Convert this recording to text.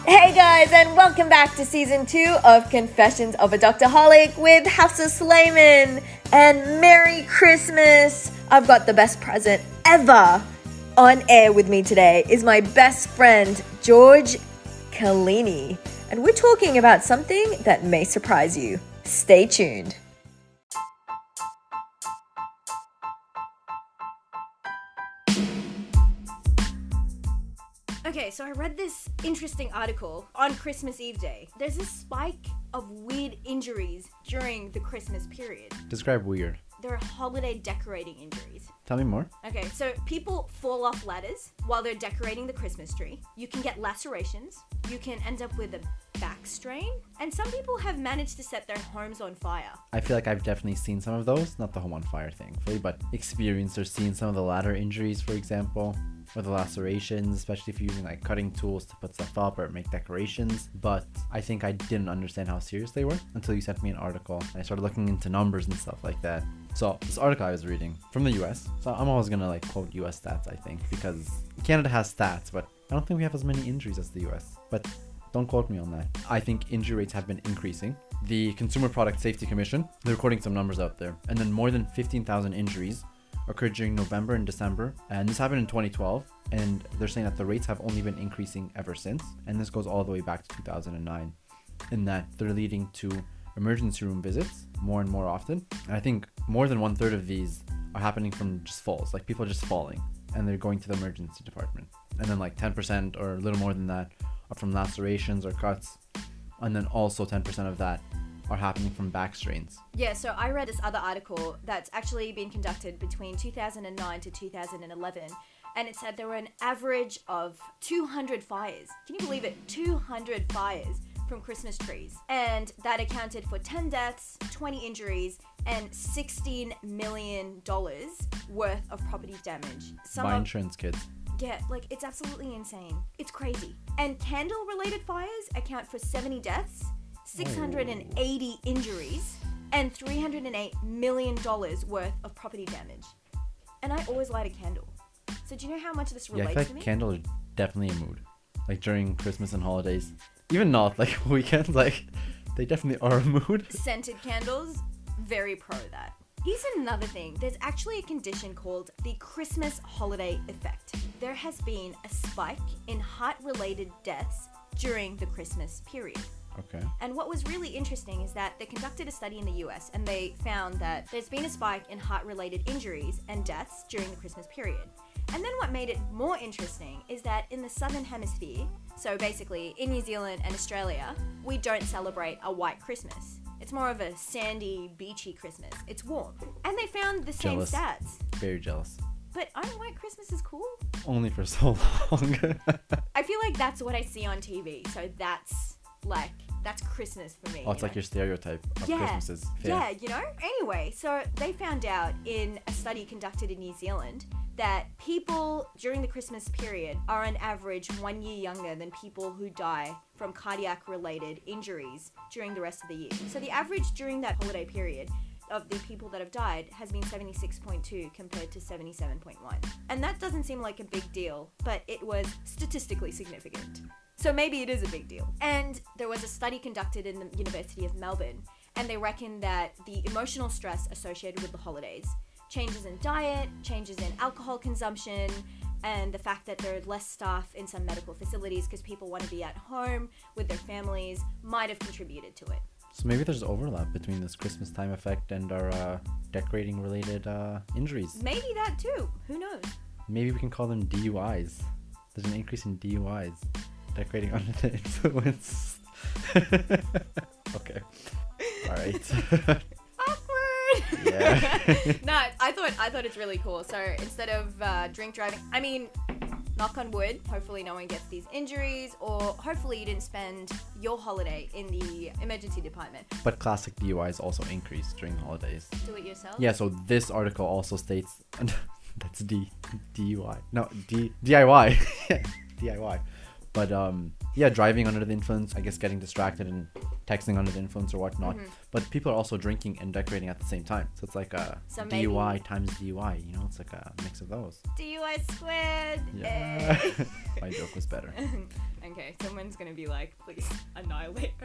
Hey guys, and welcome back to season 2 of Confessions of a Doctorholic with Hafsa Suleiman. And Merry Christmas! I've got the best present ever. On air with me today is my best friend, George Kalini. And we're talking about something that may surprise you. Stay tuned. Okay, so I read this interesting article on Christmas Eve day. There's a spike of weird injuries during the Christmas period. Describe weird. They're holiday decorating injuries. Tell me more. Okay, so people fall off ladders while they're decorating the Christmas tree. You can get lacerations. You can end up with a back strain. And some people have managed to set their homes on fire. I feel like I've definitely seen some of those. Not the home on fire thankfully, but experienced or seen some of the ladder injuries, for example. Or the lacerations, especially if you're using like cutting tools to put stuff up or make decorations. But I think I didn't understand how serious they were until you sent me an article. And I started looking into numbers and stuff like that. So this article I was reading from the US. So I'm always gonna like quote US stats, I think, because Canada has stats, but I don't think we have as many injuries as the US. But don't quote me on that. I think injury rates have been increasing. The Consumer Product Safety Commission, they're quoting some numbers out there. And then more than 15,000 injuries occurred during November and December, and this happened in 2012, and they're saying that the rates have only been increasing ever since, and this goes all the way back to 2009, in that they're leading to emergency room visits more and more often. And I think more than 1/3 of these are happening from just falls, like people just falling, and they're going to the emergency department. And then like 10% or a little more than that are from lacerations or cuts, and then also 10% of that are happening from back strains. Yeah, so I read this other article that's actually been conducted between 2009 to 2011, and it said there were an average of 200 fires. Can you believe it? 200 fires from Christmas trees. And that accounted for 10 deaths, 20 injuries, and $16 million worth of property damage. Buy insurance, kids. Yeah, like it's absolutely insane. It's crazy. And candle-related fires account for 70 deaths, 680 injuries, and $308 million worth of property damage. And I always light a candle. So do you know how much this relates I feel to like me? candles are definitely a mood. Like during Christmas and holidays. Even not like weekends, like they definitely are a mood. Scented candles, very pro that. Here's another thing. There's actually a condition called the Christmas holiday effect. There has been a spike in heart-related deaths during the Christmas period. Okay. And what was really interesting is that they conducted a study in the US and they found that there's been a spike in heart-related injuries and deaths during the Christmas period. And then what made it more interesting is that in the Southern Hemisphere, so basically in New Zealand and Australia, we don't celebrate a white Christmas. It's more of a sandy, beachy Christmas. It's warm. And they found the same stats. Very jealous. But aren't white Christmases cool? Only for so long. I feel like that's what I see on TV. So that's Christmas for me. Oh, it's like your stereotype of Christmases. Fair. Yeah, you know? Anyway, so they found out in a study conducted in New Zealand that people during the Christmas period are on average 1 year younger than people who die from cardiac-related injuries during the rest of the year. So the average during that holiday period of the people that have died has been 76.2 compared to 77.1. And that doesn't seem like a big deal, but it was statistically significant. So maybe it is a big deal. And there was a study conducted in the University of Melbourne, and they reckon that the emotional stress associated with the holidays, changes in diet, changes in alcohol consumption, and the fact that there are less staff in some medical facilities because people want to be at home with their families might have contributed to it. So maybe there's overlap between this Christmas time effect and our decorating related injuries. Maybe that too. Who knows? Maybe we can call them DUIs. There's an increase in DUIs. Decorating under the influence. Okay. All right. Awkward. Yeah. No, I thought it's really cool. So instead of drink driving, I mean, knock on wood, hopefully no one gets these injuries, or hopefully you didn't spend your holiday in the emergency department. But classic DUIs also increase during the holidays. Do it yourself? Yeah, so this article also states that's DUI. No, DIY. DIY. But yeah, driving under the influence, I guess getting distracted and texting under the influence or whatnot. Mm-hmm. But people are also drinking and decorating at the same time. So it's like a DUI times DUI, you know? It's like a mix of those. DUI squared. Yeah. My joke was better. Okay. Okay, someone's gonna be like, please annihilate